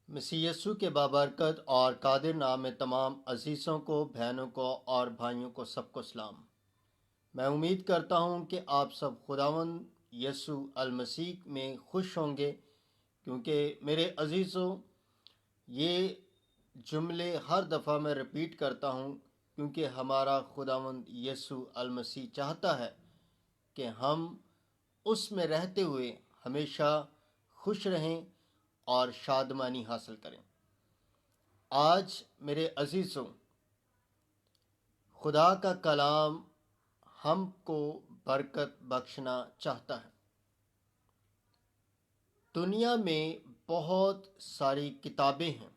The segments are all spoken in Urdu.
مسیح یسوع کے بابرکت اور قادر نام میں تمام عزیزوں کو، بہنوں کو اور بھائیوں کو سب کو سلام۔ میں امید کرتا ہوں کہ آپ سب خداوند یسوع المسیح میں خوش ہوں گے، کیونکہ میرے عزیزوں یہ جملے ہر دفعہ میں رپیٹ کرتا ہوں، کیونکہ ہمارا خداوند یسوع المسیح چاہتا ہے کہ ہم اس میں رہتے ہوئے ہمیشہ خوش رہیں اور شادمانی حاصل کریں۔ آج میرے عزیزوں، خدا کا کلام ہم کو برکت بخشنا چاہتا ہے۔ دنیا میں بہت ساری کتابیں ہیں،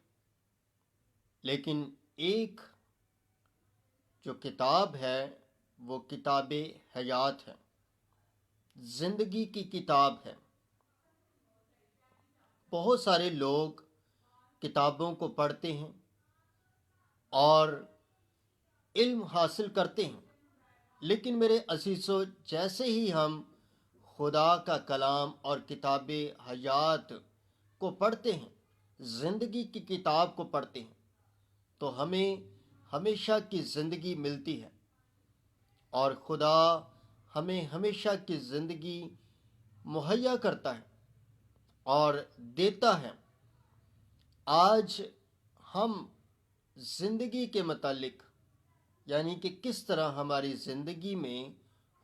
لیکن ایک جو کتاب ہے وہ کتاب حیات ہے، زندگی کی کتاب ہے۔ بہت سارے لوگ کتابوں کو پڑھتے ہیں اور علم حاصل کرتے ہیں، لیکن میرے عزیزو، جیسے ہی ہم خدا کا کلام اور کتاب حیات کو پڑھتے ہیں، زندگی کی کتاب کو پڑھتے ہیں، تو ہمیں ہمیشہ کی زندگی ملتی ہے، اور خدا ہمیں ہمیشہ کی زندگی مہیا کرتا ہے اور دیتا ہے۔ آج ہم زندگی کے متعلق، یعنی کہ کس طرح ہماری زندگی میں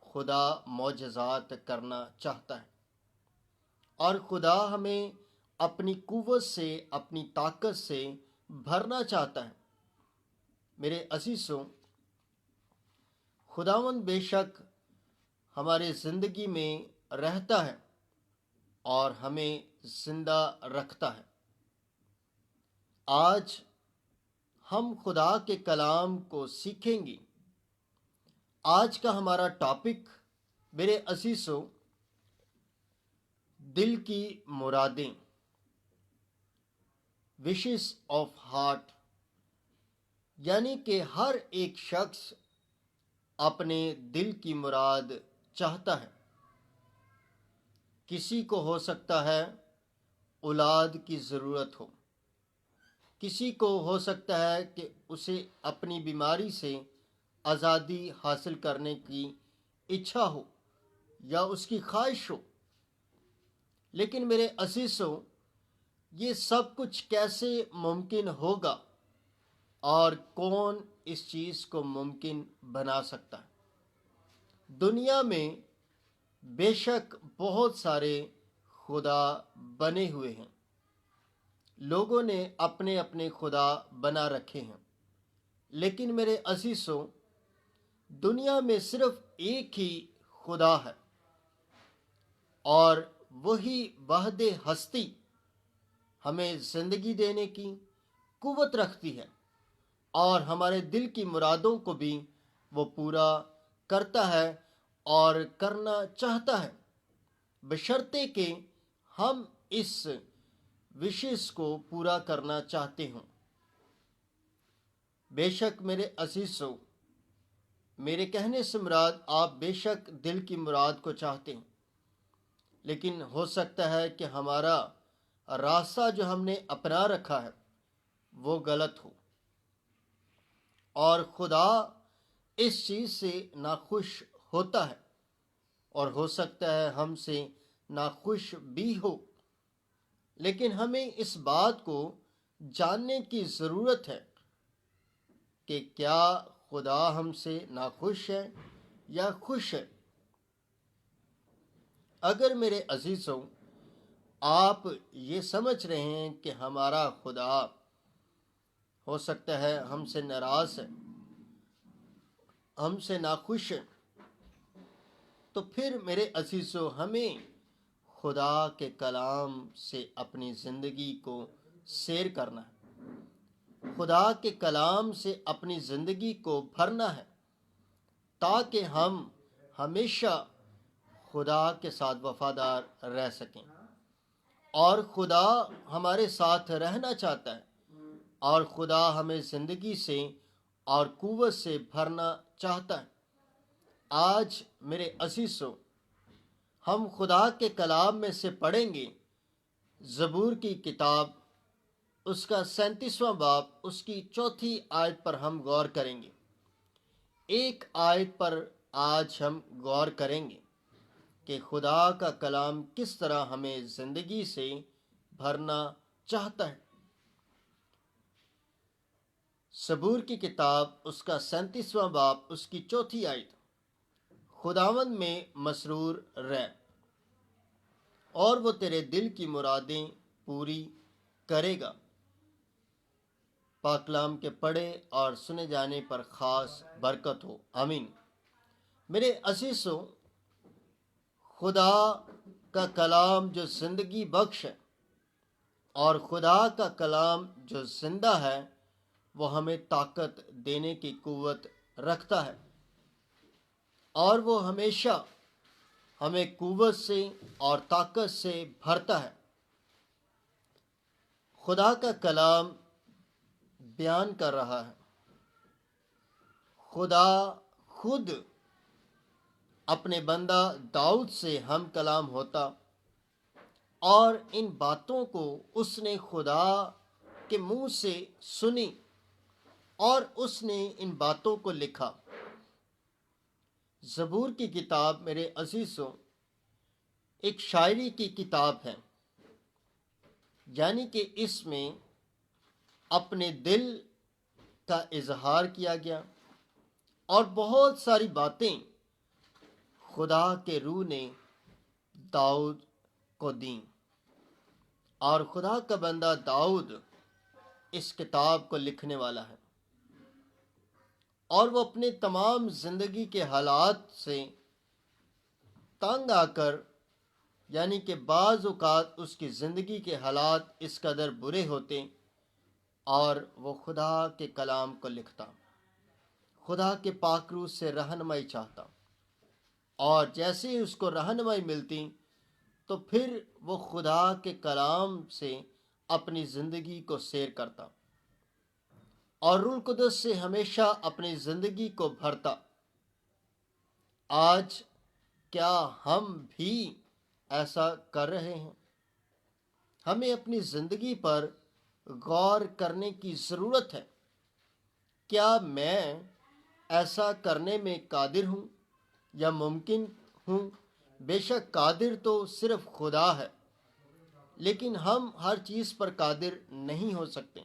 خدا معجزات کرنا چاہتا ہے، اور خدا ہمیں اپنی قوت سے، اپنی طاقت سے بھرنا چاہتا ہے۔ میرے عزیزوں، خداوند بے شک ہمارے زندگی میں رہتا ہے اور ہمیں زندہ رکھتا ہے۔ آج ہم خدا کے کلام کو سیکھیں گے۔ آج کا ہمارا ٹاپک، میرے عزیزوں، دل کی مرادیں، وشز آف ہارٹ، یعنی کہ ہر ایک شخص اپنے دل کی مراد چاہتا ہے۔ کسی کو ہو سکتا ہے اولاد کی ضرورت ہو، کسی کو ہو سکتا ہے کہ اسے اپنی بیماری سے آزادی حاصل کرنے کی اچھا ہو یا اس کی خواہش ہو۔ لیکن میرے عزیزوں، یہ سب کچھ کیسے ممکن ہوگا اور کون اس چیز کو ممکن بنا سکتا ہے؟ دنیا میں بے شک بہت سارے خدا بنے ہوئے ہیں، لوگوں نے اپنے اپنے خدا بنا رکھے ہیں، لیکن میرے عزیزوں، دنیا میں صرف ایک ہی خدا ہے، اور وہی وحد ہستی ہمیں زندگی دینے کی قوت رکھتی ہے، اور ہمارے دل کی مرادوں کو بھی وہ پورا کرتا ہے اور کرنا چاہتا ہے، بشرطے کہ ہم اس وشز کو پورا کرنا چاہتے ہوں۔ بے شک میرے عزیزوں، میرے کہنے سے مراد آپ بے شک دل کی مراد کو چاہتے ہیں، لیکن ہو سکتا ہے کہ ہمارا راستہ جو ہم نے اپنا رکھا ہے وہ غلط ہو، اور خدا اس چیز سے ناخوش ہوتا ہے، اور ہو سکتا ہے ہم سے ناخوش بھی ہو، لیکن ہمیں اس بات کو جاننے کی ضرورت ہے کہ کیا خدا ہم سے ناخوش ہے یا خوش ہے۔ اگر میرے عزیزوں آپ یہ سمجھ رہے ہیں کہ ہمارا خدا ہو سکتا ہے ہم سے ناراض ہے، ہم سے ناخوش ہے، تو پھر میرے عزیزوں ہمیں خدا کے کلام سے اپنی زندگی کو سیر کرنا ہے، خدا کے کلام سے اپنی زندگی کو بھرنا ہے، تاکہ ہم ہمیشہ خدا کے ساتھ وفادار رہ سکیں۔ اور خدا ہمارے ساتھ رہنا چاہتا ہے، اور خدا ہمیں زندگی سے اور قوت سے بھرنا چاہتا ہے۔ آج میرے عزیزوں، ہم خدا کے کلام میں سے پڑھیں گے زبور کی کتاب اس کا 37واں باب اس کی 4 آیت پر ہم غور کریں گے۔ ایک آیت پر آج ہم غور کریں گے کہ خدا کا کلام کس طرح ہمیں زندگی سے بھرنا چاہتا ہے۔ زبور کی کتاب اس کا 37واں باب اس کی 4 آیت، خداوند میں مسرور رہ اور وہ تیرے دل کی مرادیں پوری کرے گا۔ پاک کلام کے پڑھے اور سنے جانے پر خاص برکت ہو، آمین۔ میرے عزیزوں، خدا کا کلام جو زندگی بخش ہے اور خدا کا کلام جو زندہ ہے، وہ ہمیں طاقت دینے کی قوت رکھتا ہے، اور وہ ہمیشہ ہمیں قوت سے اور طاقت سے بھرتا ہے۔ خدا کا کلام بیان کر رہا ہے، خدا خود اپنے بندہ داؤد سے ہم کلام ہوتا، اور ان باتوں کو اس نے خدا کے منہ سے سنی اور اس نے ان باتوں کو لکھا۔ زبور کی کتاب میرے عزیزوں ایک شاعری کی کتاب ہے، یعنی کہ اس میں اپنے دل کا اظہار کیا گیا اور بہت ساری باتیں خدا کے روح نے داؤد کو دیں، اور خدا کا بندہ داؤد اس کتاب کو لکھنے والا ہے، اور وہ اپنے تمام زندگی کے حالات سے تنگ آ کر، یعنی کہ بعض اوقات اس کی زندگی کے حالات اس قدر برے ہوتے اور وہ خدا کے کلام کو لکھتا، خدا کے پاک روح سے رہنمائی چاہتا، اور جیسے ہی اس کو رہنمائی ملتی تو پھر وہ خدا کے کلام سے اپنی زندگی کو سیر کرتا اور روح القدس سے ہمیشہ اپنی زندگی کو بھرتا۔ آج کیا ہم بھی ایسا کر رہے ہیں؟ ہمیں اپنی زندگی پر غور کرنے کی ضرورت ہے۔ کیا میں ایسا کرنے میں قادر ہوں یا ممکن ہوں؟ بے شک قادر تو صرف خدا ہے، لیکن ہم ہر چیز پر قادر نہیں ہو سکتے،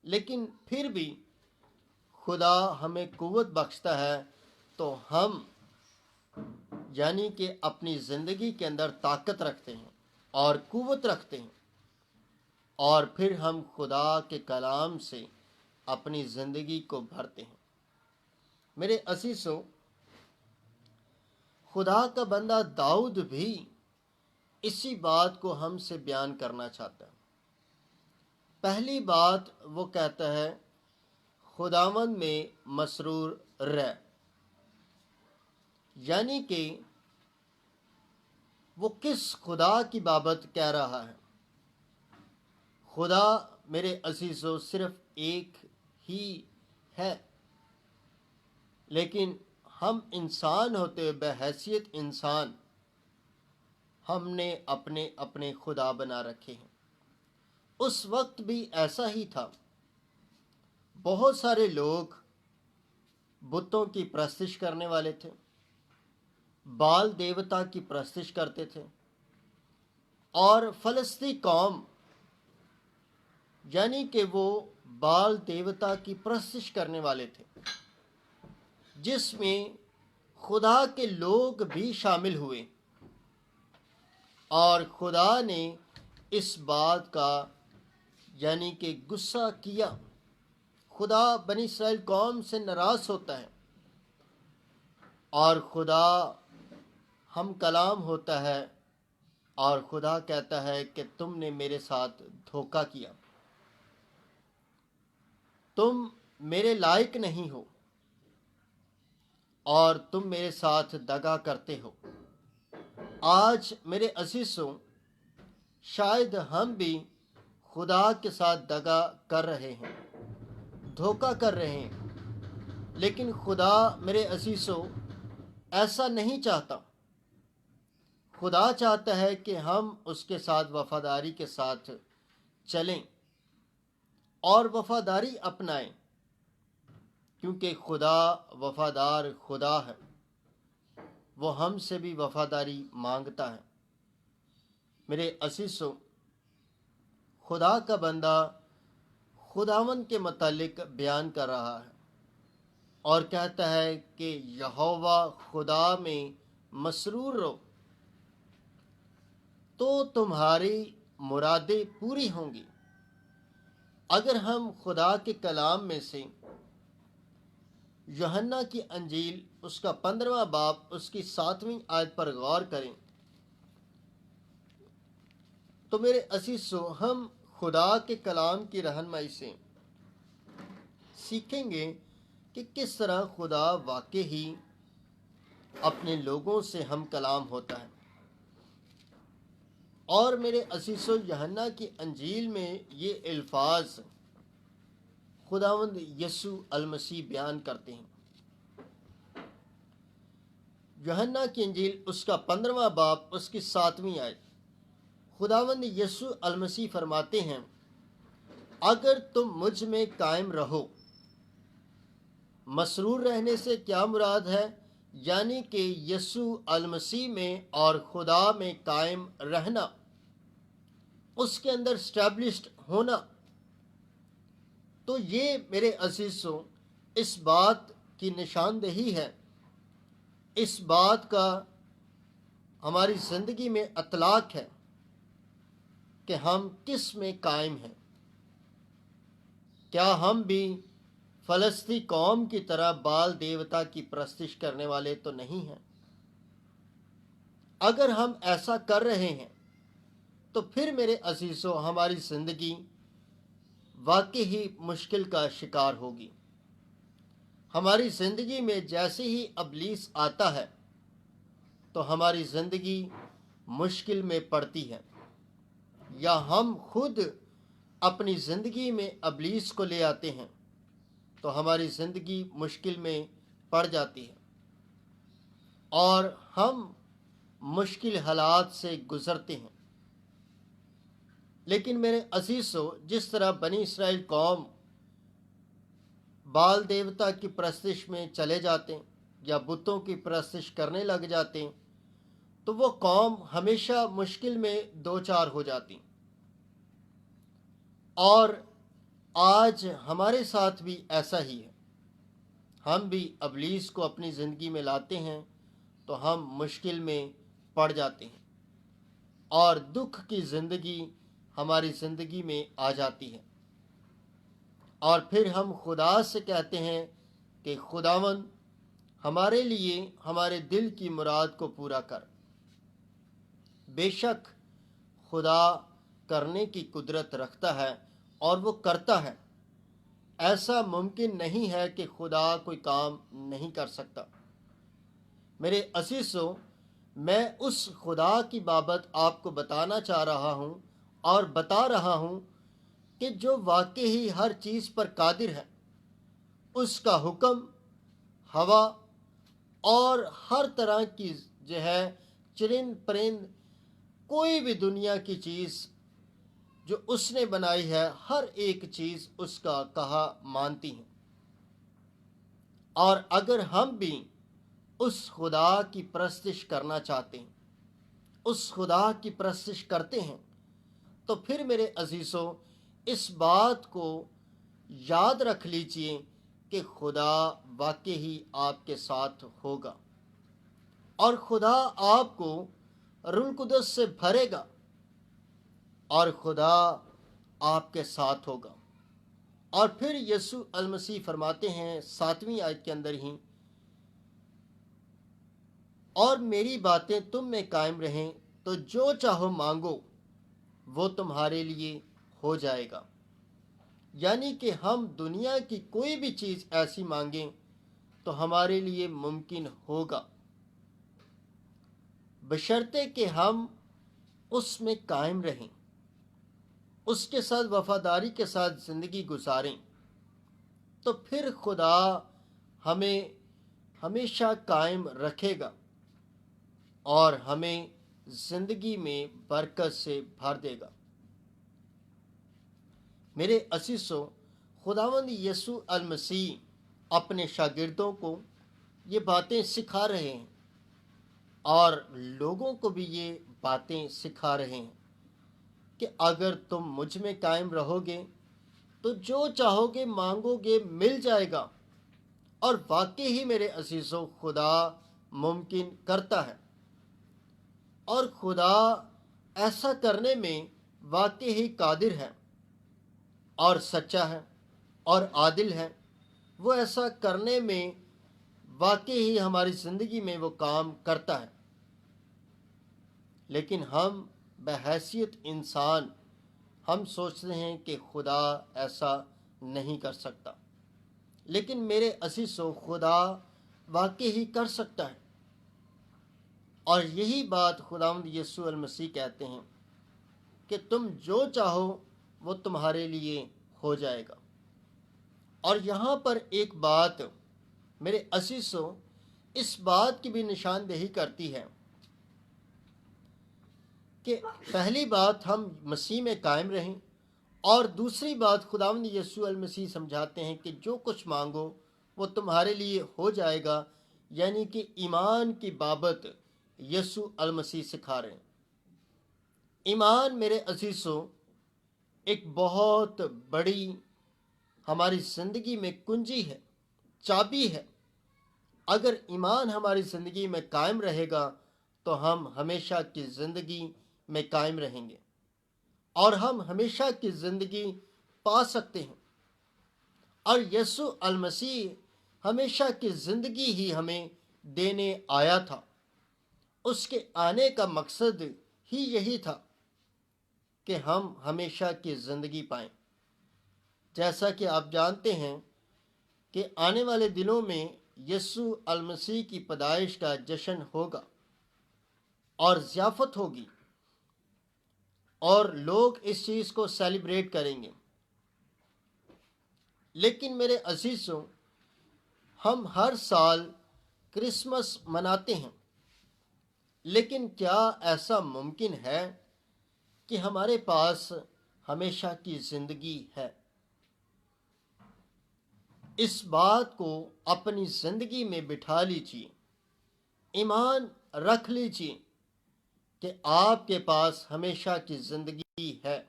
لیکن پھر بھی خدا ہمیں قوت بخشتا ہے تو ہم یعنی کہ اپنی زندگی کے اندر طاقت رکھتے ہیں اور قوت رکھتے ہیں، اور پھر ہم خدا کے کلام سے اپنی زندگی کو بھرتے ہیں۔ میرے عزیزوں، خدا کا بندہ داؤد بھی اسی بات کو ہم سے بیان کرنا چاہتا ہے۔ پہلی بات وہ کہتا ہے، خداوند میں مسرور رہ، یعنی کہ وہ کس خدا کی بابت کہہ رہا ہے؟ خدا میرے عزیزو صرف ایک ہی ہے، لیکن ہم انسان ہوتے ہوئے بحیثیت انسان ہم نے اپنے اپنے خدا بنا رکھے ہیں۔ اس وقت بھی ایسا ہی تھا، بہت سارے لوگ بتوں کی پرستش کرنے والے تھے، بال دیوتا کی پرستش کرتے تھے، اور فلسطی قوم یعنی کہ وہ بال دیوتا کی پرستش کرنے والے تھے، جس میں خدا کے لوگ بھی شامل ہوئے، اور خدا نے اس بات کا یعنی کہ غصہ کیا۔ خدا بنی اسرائیل قوم سے ناراض ہوتا ہے، اور خدا ہم کلام ہوتا ہے، اور خدا کہتا ہے کہ تم نے میرے ساتھ دھوکہ کیا، تم میرے لائق نہیں ہو، اور تم میرے ساتھ دغا کرتے ہو۔ آج میرے عزیزوں، شاید ہم بھی خدا کے ساتھ دغا کر رہے ہیں، دھوکہ کر رہے ہیں، لیکن خدا میرے عزیزوں ایسا نہیں چاہتا۔ خدا چاہتا ہے کہ ہم اس کے ساتھ وفاداری کے ساتھ چلیں، اور وفاداری اپنائیں، کیونکہ خدا وفادار خدا ہے، وہ ہم سے بھی وفاداری مانگتا ہے۔ میرے عزیزو، خدا کا بندہ خداوند کے متعلق بیان کر رہا ہے اور کہتا ہے کہ یہوہ خدا میں مسرور رہو تو تمہاری مرادیں پوری ہوں گی۔ اگر ہم خدا کے کلام میں سے یوحنا کی انجیل اس کا 15واں باب اس کی 7ویں آیت پر غور کریں تو میرے عزیزو، ہم خدا کے کلام کی رہنمائی سے سیکھیں گے کہ کس طرح خدا واقع ہی اپنے لوگوں سے ہم کلام ہوتا ہے۔ اور میرے عزیزو، یوحنا کی انجیل میں یہ الفاظ خداوند یسوع المسیح بیان کرتے ہیں۔ یوحنا کی انجیل اس کا 15واں باب اس کی 7ویں آیت، خداوند یسوع المسیح فرماتے ہیں، اگر تم مجھ میں قائم رہو۔ مسرور رہنے سے کیا مراد ہے؟ یعنی کہ یسوع المسیح میں اور خدا میں قائم رہنا، اس کے اندر اسٹیبلشڈ ہونا۔ تو یہ میرے عزیزوں اس بات کی نشاندہی ہے، اس بات کا ہماری زندگی میں اطلاق ہے کہ ہم کس میں قائم ہیں۔ کیا ہم بھی فلسطی قوم کی طرح بال دیوتا کی پرستش کرنے والے تو نہیں ہیں؟ اگر ہم ایسا کر رہے ہیں تو پھر میرے عزیزوں ہماری زندگی واقعی ہی مشکل کا شکار ہوگی۔ ہماری زندگی میں جیسے ہی ابلیس آتا ہے تو ہماری زندگی مشکل میں پڑتی ہے، یا ہم خود اپنی زندگی میں ابلیس کو لے آتے ہیں تو ہماری زندگی مشکل میں پڑ جاتی ہے اور ہم مشکل حالات سے گزرتے ہیں۔ لیکن میرے عزیزو، جس طرح بنی اسرائیل قوم بال دیوتا کی پرستش میں چلے جاتے ہیں یا بتوں کی پرستش کرنے لگ جاتے ہیں تو وہ قوم ہمیشہ مشکل میں دوچار ہو جاتی۔ اور آج ہمارے ساتھ بھی ایسا ہی ہے، ہم بھی ابلیس کو اپنی زندگی میں لاتے ہیں تو ہم مشکل میں پڑ جاتے ہیں اور دکھ کی زندگی ہماری زندگی میں آ جاتی ہے، اور پھر ہم خدا سے کہتے ہیں کہ خداوند ہمارے لیے ہمارے دل کی مراد کو پورا کر۔ بے شک خدا کرنے کی قدرت رکھتا ہے اور وہ کرتا ہے، ایسا ممکن نہیں ہے کہ خدا کوئی کام نہیں کر سکتا۔ میرے عزیزو، میں اس خدا کی بابت آپ کو بتانا چاہ رہا ہوں اور بتا رہا ہوں کہ جو واقعی ہی ہر چیز پر قادر ہے، اس کا حکم ہوا اور ہر طرح کی جو ہے چرند پرند، کوئی بھی دنیا کی چیز جو اس نے بنائی ہے، ہر ایک چیز اس کا کہا مانتی ہیں۔ اور اگر ہم بھی اس خدا کی پرستش کرنا چاہتے ہیں، اس خدا کی پرستش کرتے ہیں، تو پھر میرے عزیزوں اس بات کو یاد رکھ لیجئے کہ خدا واقعی ہی آپ کے ساتھ ہوگا، اور خدا آپ کو روح القدس سے بھرے گا، اور خدا آپ کے ساتھ ہوگا۔ اور پھر یسوع المسیح فرماتے ہیں 7ویں آیت کے اندر ہی، اور میری باتیں تم میں قائم رہیں تو جو چاہو مانگو وہ تمہارے لیے ہو جائے گا۔ یعنی کہ ہم دنیا کی کوئی بھی چیز ایسی مانگیں تو ہمارے لیے ممکن ہوگا، بشرطے کہ ہم اس میں قائم رہیں، اس کے ساتھ وفاداری کے ساتھ زندگی گزاریں، تو پھر خدا ہمیں ہمیشہ قائم رکھے گا اور ہمیں زندگی میں برکت سے بھر دے گا۔ میرے عزیزو، خداوند یسوع المسیح اپنے شاگردوں کو یہ باتیں سکھا رہے ہیں اور لوگوں کو بھی یہ باتیں سکھا رہے ہیں کہ اگر تم مجھ میں قائم رہو گے تو جو چاہو گے مانگو گے مل جائے گا۔ اور واقعی ہی میرے عزیزو، خدا ممکن کرتا ہے، اور خدا ایسا کرنے میں واقعی ہی قادر ہے اور سچا ہے اور عادل ہے۔ وہ ایسا کرنے میں واقعی ہی ہماری زندگی میں وہ کام کرتا ہے، لیکن ہم بحیثیت انسان ہم سوچتے ہیں کہ خدا ایسا نہیں کر سکتا، لیکن میرے عزیزو، خدا واقعی ہی کر سکتا ہے۔ اور یہی بات خداوند یسوع المسیح کہتے ہیں کہ تم جو چاہو وہ تمہارے لیے ہو جائے گا۔ اور یہاں پر ایک بات میرے عزیزو اس بات کی بھی نشاندہی کرتی ہے کہ پہلی بات ہم مسیح میں قائم رہیں، اور دوسری بات خداوند یسوع المسیح سمجھاتے ہیں کہ جو کچھ مانگو وہ تمہارے لیے ہو جائے گا، یعنی کہ ایمان کی بابت یسوع المسیح سکھا رہے ہیں۔ ایمان میرے عزیزو ایک بہت بڑی ہماری زندگی میں کنجی ہے، چابی ہے۔ اگر ایمان ہماری زندگی میں قائم رہے گا تو ہم ہمیشہ کی زندگی میں قائم رہیں گے اور ہم ہمیشہ کی زندگی پا سکتے ہیں۔ اور یسوع المسیح ہمیشہ کی زندگی ہی ہمیں دینے آیا تھا۔ اس کے آنے کا مقصد ہی یہی تھا کہ ہم ہمیشہ کی زندگی پائیں۔ جیسا کہ آپ جانتے ہیں کہ آنے والے دنوں میں یسوع المسیح کی پیدائش کا جشن ہوگا اور ضیافت ہوگی، اور لوگ اس چیز کو سیلیبریٹ کریں گے۔ لیکن میرے عزیزوں، ہم ہر سال کرسمس مناتے ہیں، لیکن کیا ایسا ممکن ہے کہ ہمارے پاس ہمیشہ کی زندگی ہے؟ اس بات کو اپنی زندگی میں بٹھا لیجیے، ایمان رکھ لیجیے کہ آپ کے پاس ہمیشہ کی زندگی ہے۔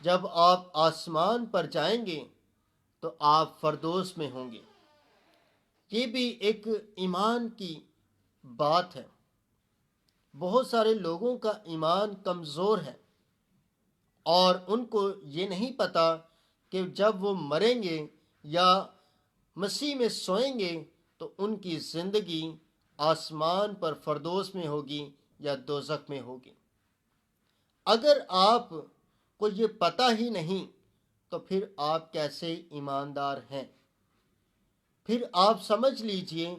جب آپ آسمان پر جائیں گے تو آپ فردوس میں ہوں گے۔ یہ بھی ایک ایمان کی بات ہے۔ بہت سارے لوگوں کا ایمان کمزور ہے اور ان کو یہ نہیں پتا کہ جب وہ مریں گے یا مسیح میں سوئیں گے تو ان کی زندگی آسمان پر فردوس میں ہوگی یا دوزخ میں ہوگی۔ اگر آپ کو یہ پتہ ہی نہیں تو پھر آپ کیسے ایماندار ہیں؟ پھر آپ سمجھ لیجئے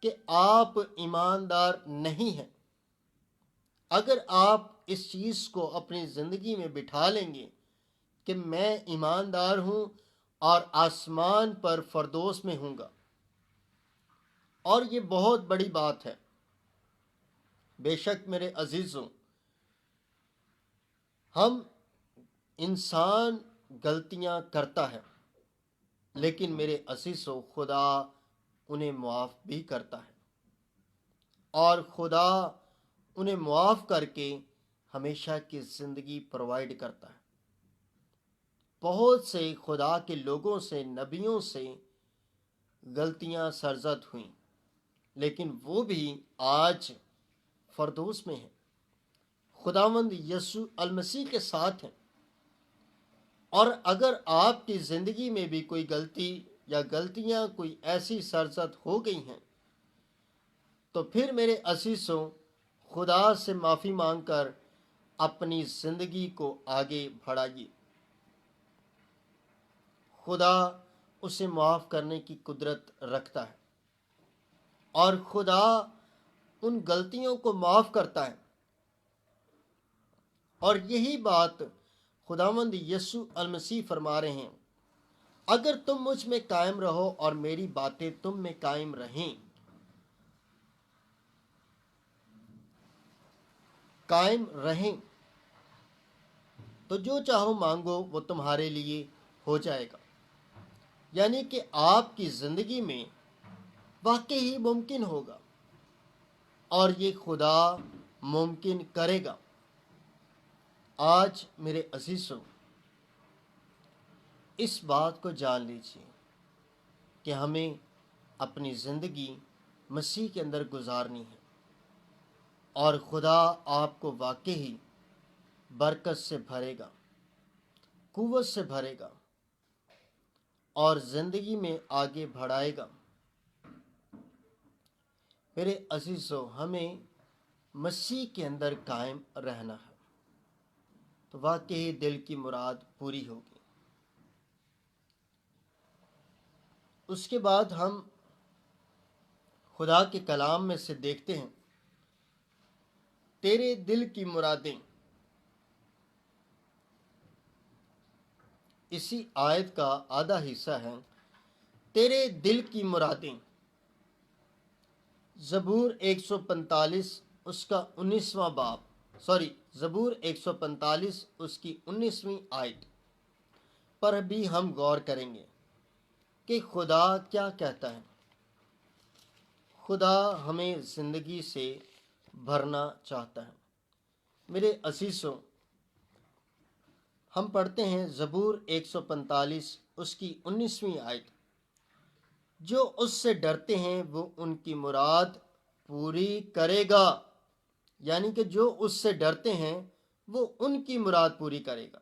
کہ آپ ایماندار نہیں ہیں۔ اگر آپ اس چیز کو اپنی زندگی میں بٹھا لیں گے کہ میں ایماندار ہوں اور آسمان پر فردوس میں ہوں گا، اور یہ بہت بڑی بات ہے۔ بے شک میرے عزیزوں، ہم انسان غلطیاں کرتا ہے، لیکن میرے عزیزوں خدا انہیں معاف بھی کرتا ہے، اور خدا انہیں معاف کر کے ہمیشہ کی زندگی پرووائڈ کرتا ہے۔ بہت سے خدا کے لوگوں سے، نبیوں سے غلطیاں سرزد ہوئیں، لیکن وہ بھی آج فردوس میں ہیں، خداوند یسوع المسیح کے ساتھ ہیں۔ اور اگر آپ کی زندگی میں بھی کوئی غلطی یا غلطیاں کوئی ایسی سرزد ہو گئی ہیں تو پھر میرے عزیزوں، خدا سے معافی مانگ کر اپنی زندگی کو آگے بڑھائیے۔ خدا اسے معاف کرنے کی قدرت رکھتا ہے، اور خدا ان غلطیوں کو معاف کرتا ہے۔ اور یہی بات خداوند یسوع المسیح فرما رہے ہیں، اگر تم مجھ میں قائم رہو اور میری باتیں تم میں قائم رہیں، تو جو چاہو مانگو وہ تمہارے لیے ہو جائے گا. یعنی کہ آپ کی زندگی میں واقعی ہی ممکن ہوگا اور یہ خدا ممکن کرے گا. آج میرے عزیزوں، اس بات کو جان لیجیے کہ ہمیں اپنی زندگی مسیح کے اندر گزارنی ہے اور خدا آپ کو واقعی برکت سے بھرے گا، قوت سے بھرے گا اور زندگی میں آگے بڑھائے گا. میرے عزیزوں، ہمیں مسیح کے اندر قائم رہنا ہے تو واقعی دل کی مراد پوری ہوگی. اس کے بعد ہم خدا کے کلام میں سے دیکھتے ہیں تیرے دل کی مرادیں. اسی آیت کا آدھا حصہ ہے تیرے دل کی مرادیں. زبور 145 اس کا 19واں زبور 145 اس کی 19ویں آیت پر بھی ہم غور کریں گے کہ خدا کیا کہتا ہے. خدا ہمیں زندگی سے بھرنا چاہتا ہے. میرے عزیزوں، ہم پڑھتے ہیں زبور 145 اس کی 19ویں آیت. جو اس سے ڈرتے ہیں وہ ان کی مراد پوری کرے گا. یعنی کہ جو اس سے ڈرتے ہیں وہ ان کی مراد پوری کرے گا.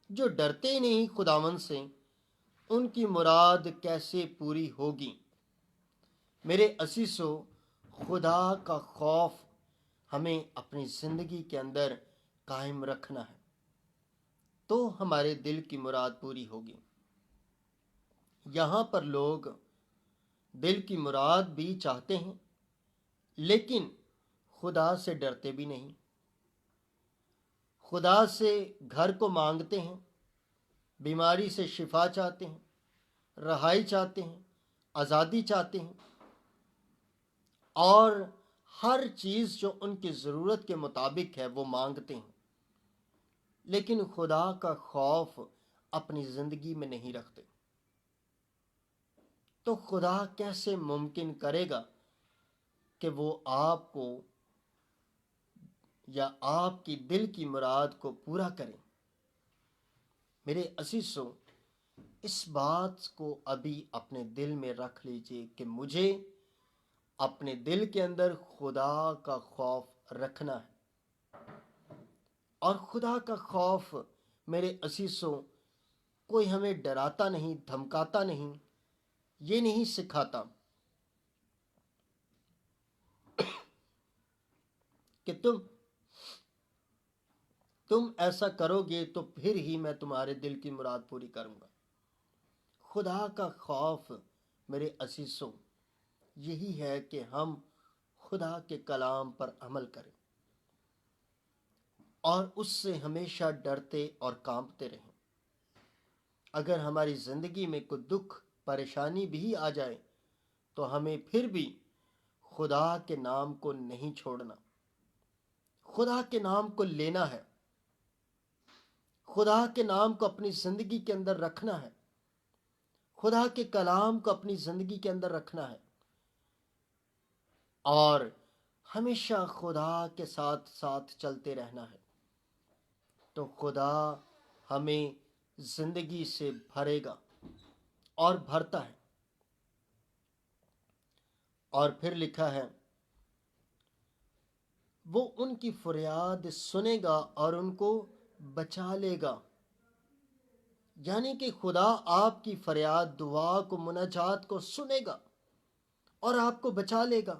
جو ڈرتے ہی نہیں خداوند سے، ان کی مراد کیسے پوری ہوگی؟ میرے عزیزوں، خدا کا خوف ہمیں اپنی زندگی کے اندر قائم رکھنا ہے تو ہمارے دل کی مراد پوری ہوگی. یہاں پر لوگ دل کی مراد بھی چاہتے ہیں لیکن خدا سے ڈرتے بھی نہیں. خدا سے گھر کو مانگتے ہیں، بیماری سے شفا چاہتے ہیں، رہائی چاہتے ہیں، آزادی چاہتے ہیں اور ہر چیز جو ان کی ضرورت کے مطابق ہے وہ مانگتے ہیں، لیکن خدا کا خوف اپنی زندگی میں نہیں رکھتے. تو خدا کیسے ممکن کرے گا کہ وہ آپ کو یا آپ کی دل کی مراد کو پورا کریں؟ میرے عزیزوں، اس بات کو ابھی اپنے دل میں رکھ لیجئے کہ مجھے اپنے دل کے اندر خدا کا خوف رکھنا ہے. اور خدا کا خوف میرے عزیزوں کوئی ہمیں ڈراتا نہیں، دھمکاتا نہیں، یہ نہیں سکھاتا کہ تم ایسا کرو گے تو پھر ہی میں تمہارے دل کی مراد پوری کروں گا. خدا کا خوف میرے عزیزوں یہی ہے کہ ہم خدا کے کلام پر عمل کریں اور اس سے ہمیشہ ڈرتے اور کانپتے رہیں. اگر ہماری زندگی میں کوئی دکھ پریشانی بھی آ جائے تو ہمیں پھر بھی خدا کے نام کو نہیں چھوڑنا، خدا کے نام کو لینا ہے، خدا کے نام کو اپنی زندگی کے اندر رکھنا ہے، خدا کے کلام کو اپنی زندگی کے اندر رکھنا ہے اور ہمیشہ خدا کے ساتھ ساتھ چلتے رہنا ہے. تو خدا ہمیں زندگی سے بھرے گا اور بھرتا ہے. اور پھر لکھا ہے وہ ان کی فریاد سنے گا اور ان کو بچا لے گا. یعنی کہ خدا آپ کی فریاد، دعا کو، مناجات کو سنے گا اور آپ کو بچا لے گا.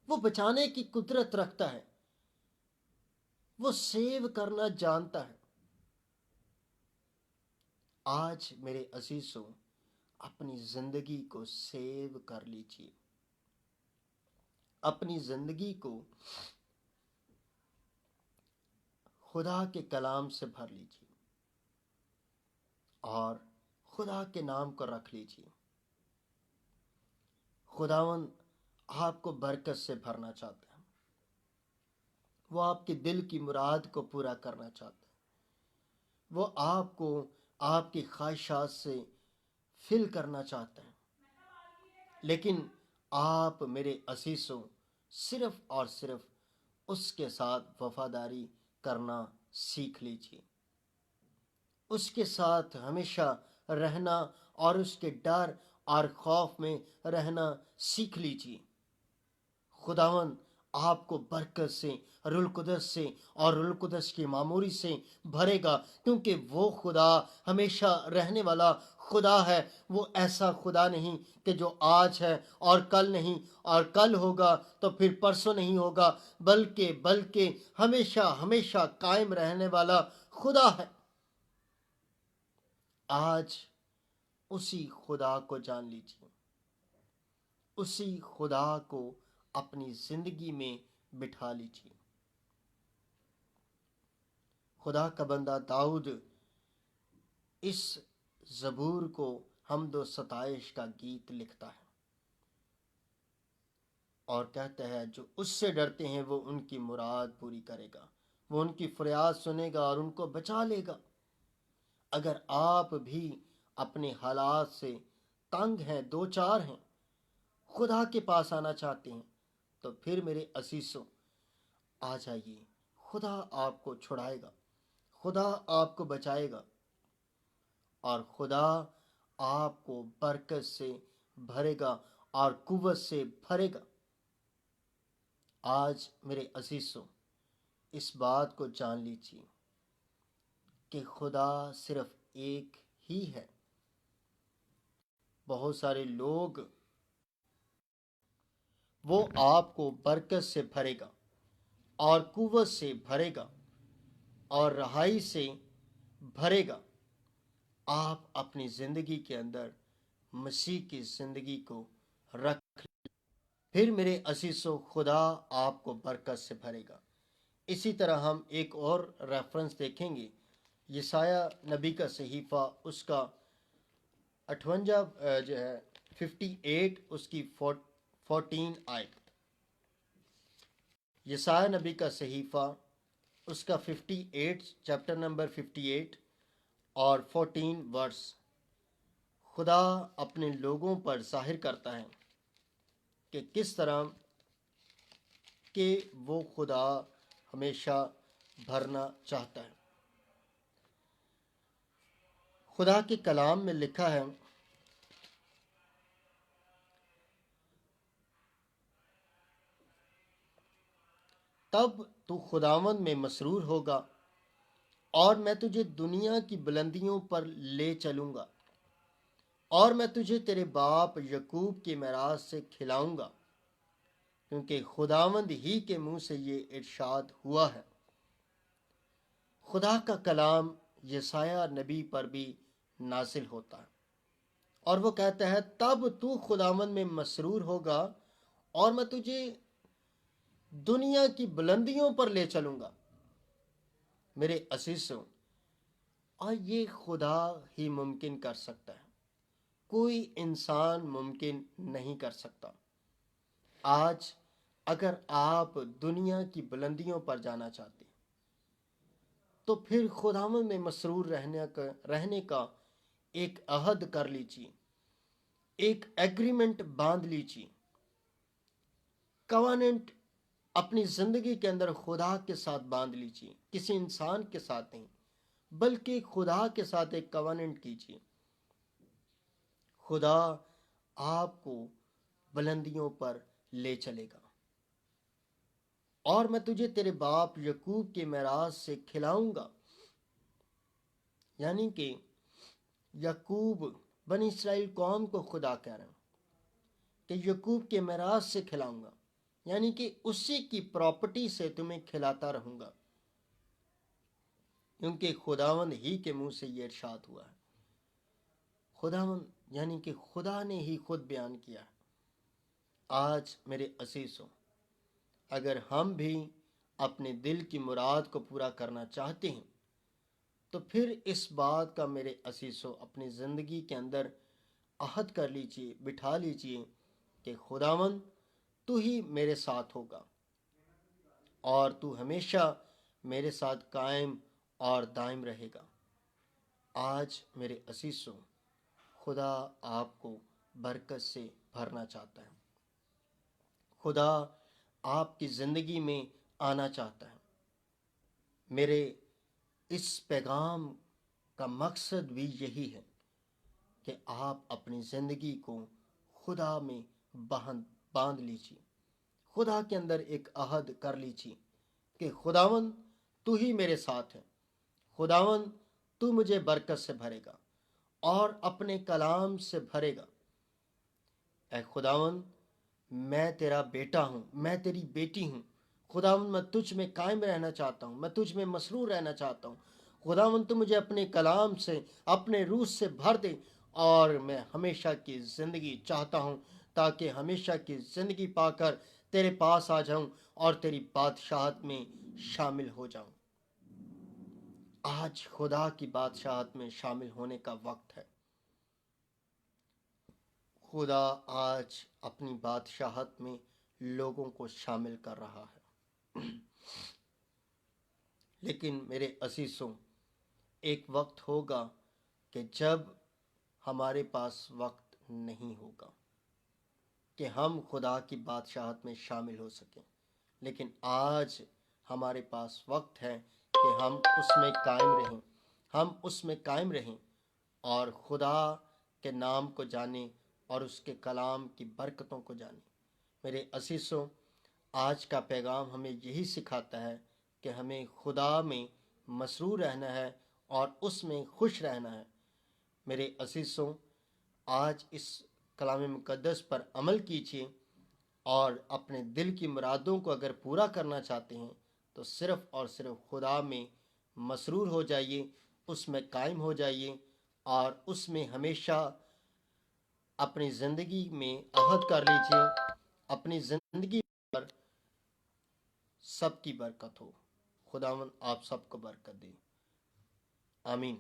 وہ بچانے کی قدرت رکھتا ہے، وہ سیو کرنا جانتا ہے. آج میرے عزیزوں اپنی زندگی کو سیو کر لیجیے، اپنی زندگی کو خدا کے کلام سے بھر لیجیے اور خدا کے نام کو رکھ لیجیے. خداوند آپ کو برکت سے بھرنا چاہتا ہے، وہ آپ کے دل کی مراد کو پورا کرنا چاہتا ہے. وہ آپ کو آپ کی خواہشات سے فل کرنا چاہتا ہے، لیکن آپ میرے عزیزوں صرف اور صرف اس کے ساتھ وفاداری کرنا سیکھ لیجیے، اس کے ساتھ ہمیشہ رہنا اور اس کے ڈر اور خوف میں رہنا سیکھ لیجیے۔ خداوند آپ کو برکت سے، روح القدس سے اور روح القدس کی معموری سے بھرے گا، کیونکہ وہ خدا ہمیشہ رہنے والا خدا ہے۔ وہ ایسا خدا نہیں کہ جو آج ہے اور کل نہیں، اور کل ہوگا تو پھر پرسوں نہیں ہوگا، بلکہ ہمیشہ ہمیشہ قائم رہنے والا خدا ہے۔ آج اسی خدا کو جان لیجیے، اسی خدا کو اپنی زندگی میں بٹھا لیجیے۔ خدا کا بندہ داؤد اس زبور کو حمد و ستائش کا گیت لکھتا ہے اور کہتا ہے جو اس سے ڈرتے ہیں وہ ان کی مراد پوری کرے گا، وہ ان کی فریاد سنے گا اور ان کو بچا لے گا۔ اگر آپ بھی اپنے حالات سے تنگ ہیں، دو چار ہیں، خدا کے پاس آنا چاہتے ہیں، تو پھر میرے عزیزوں آ جائیے۔ خدا آپ کو چھڑائے گا، خدا آپ کو بچائے گا، اور خدا آپ کو برکت سے بھرے گا اور قوت سے بھرے گا۔ آج میرے عزیزوں اس بات کو جان لیجیے کہ خدا صرف ایک ہی ہے۔ بہت سارے لوگ وہ آپ کو برکت سے بھرے گا اور قوت سے بھرے گا اور رہائی سے بھرے گا۔ آپ اپنی زندگی کے اندر مسیح کی زندگی کو رکھ، پھر میرے عزیزوں خدا آپ کو برکت سے بھرے گا۔ اسی طرح ہم ایک اور ریفرنس دیکھیں گے، یسایہ نبی کا صحیفہ، اس کا 58 جو ہے 58، اس کی 14 آیت۔ یسایہ نبی کا صحیفہ، اس کا 58، چیپٹر نمبر 58 اور 14 ورس۔ خدا اپنے لوگوں پر ظاہر کرتا ہے کہ کس طرح کہ وہ خدا ہمیشہ بھرنا چاہتا ہے۔ خدا کے کلام میں لکھا ہے، تب تو خداوند میں مسرور ہوگا اور میں تجھے دنیا کی بلندیوں پر لے چلوں گا، اور میں تجھے تیرے باپ یعقوب کی میراث سے کھلاؤں گا، کیونکہ خداوند ہی کے منہ سے یہ ارشاد ہوا ہے۔ خدا کا کلام یسایہ نبی پر بھی نازل ہوتا ہے اور وہ کہتا ہے، تب تو خداوند میں مسرور ہوگا اور میں تجھے دنیا کی بلندیوں پر لے چلوں گا۔ میرے عزیزوں، اور یہ خدا ہی ممکن کر سکتا ہے، کوئی انسان ممکن نہیں کر سکتا۔ آج اگر آپ دنیا کی بلندیوں پر جانا چاہتے ہیں تو پھر خداوند میں مسرور رہنے کا ایک عہد کر لیجیے، ایک ایگریمنٹ باندھ لیجیے، کواننٹ اپنی زندگی کے اندر خدا کے ساتھ باندھ لیجیے، کسی انسان کے ساتھ نہیں بلکہ خدا کے ساتھ ایک کواننٹ کیجیے۔ خدا آپ کو بلندیوں پر لے چلے گا، اور میں تجھے تیرے باپ یعقوب کی میراث سے کھلاؤں گا۔ یعنی کہ یعقوب، بنی اسرائیل قوم کو خدا کہہ رہا ہے کہ یعقوب کے میراث سے کھلاؤں گا، یعنی کہ اسی کی پراپرٹی سے تمہیں کھلاتا رہوں گا، کیونکہ خداوند ہی کے منہ سے یہ ارشاد ہوا ہے۔ خداوند یعنی کہ خدا نے ہی خود بیان کیا ہے۔ آج میرے عزیزوں، اگر ہم بھی اپنے دل کی مراد کو پورا کرنا چاہتے ہیں تو پھر اس بات کا میرے عزیزوں اپنی زندگی کے اندر عہد کر لیجئے، بٹھا لیجئے کہ خداوند تو ہی میرے ساتھ ہوگا اور تو ہمیشہ میرے ساتھ قائم اور دائم رہے گا۔ آج میرے عزیزوں، خدا آپ کو برکت سے بھرنا چاہتا ہے. خدا آپ کی زندگی میں آنا چاہتا ہے. میرے اس پیغام کا مقصد بھی یہی ہے کہ آپ اپنی زندگی کو خدا میں باندھ لیجیے. خدا کے اندر ایک عہد کر لیجیے کہ خداوند تو ہی میرے ساتھ ہے. خداوند تو مجھے برکت سے بھرے گا اور اپنے کلام سے بھرے گا. اے خداوند، میں تیرا بیٹا ہوں، میں تیری بیٹی ہوں. خداوند میں تجھ میں قائم رہنا چاہتا ہوں، میں تجھ میں مسرور رہنا چاہتا ہوں. خداوند تو مجھے اپنے کلام سے، اپنے روح سے بھر دے، اور میں ہمیشہ کی زندگی چاہتا ہوں تاکہ ہمیشہ کی زندگی پا کر تیرے پاس آ جاؤں اور تیری بادشاہت میں شامل ہو جاؤں. آج خدا کی بادشاہت میں شامل ہونے کا وقت ہے. خدا آج اپنی بادشاہت میں لوگوں کو شامل کر رہا ہے. لیکن میرے عزیزوں، ایک وقت ہوگا کہ جب ہمارے پاس وقت نہیں ہوگا کہ ہم خدا کی بادشاہت میں شامل ہو سکیں. لیکن آج ہمارے پاس وقت ہے کہ ہم اس میں قائم رہیں، ہم اس میں قائم رہیں اور خدا کے نام کو جانیں اور اس کے کلام کی برکتوں کو جانیں. میرے عزیزوں، آج کا پیغام ہمیں یہی سکھاتا ہے کہ ہمیں خدا میں مسرور رہنا ہے اور اس میں خوش رہنا ہے. میرے عزیزوں، آج اس کلام مقدس پر عمل کیجیے اور اپنے دل کی مرادوں کو اگر پورا کرنا چاہتے ہیں تو صرف اور صرف خدا میں مسرور ہو جائیے، اس میں قائم ہو جائیے اور اس میں ہمیشہ اپنی زندگی میں عہد کر لیجیے. اپنی زندگی پر سب کی برکت ہو. خداوند آپ سب کو برکت دے. آمین.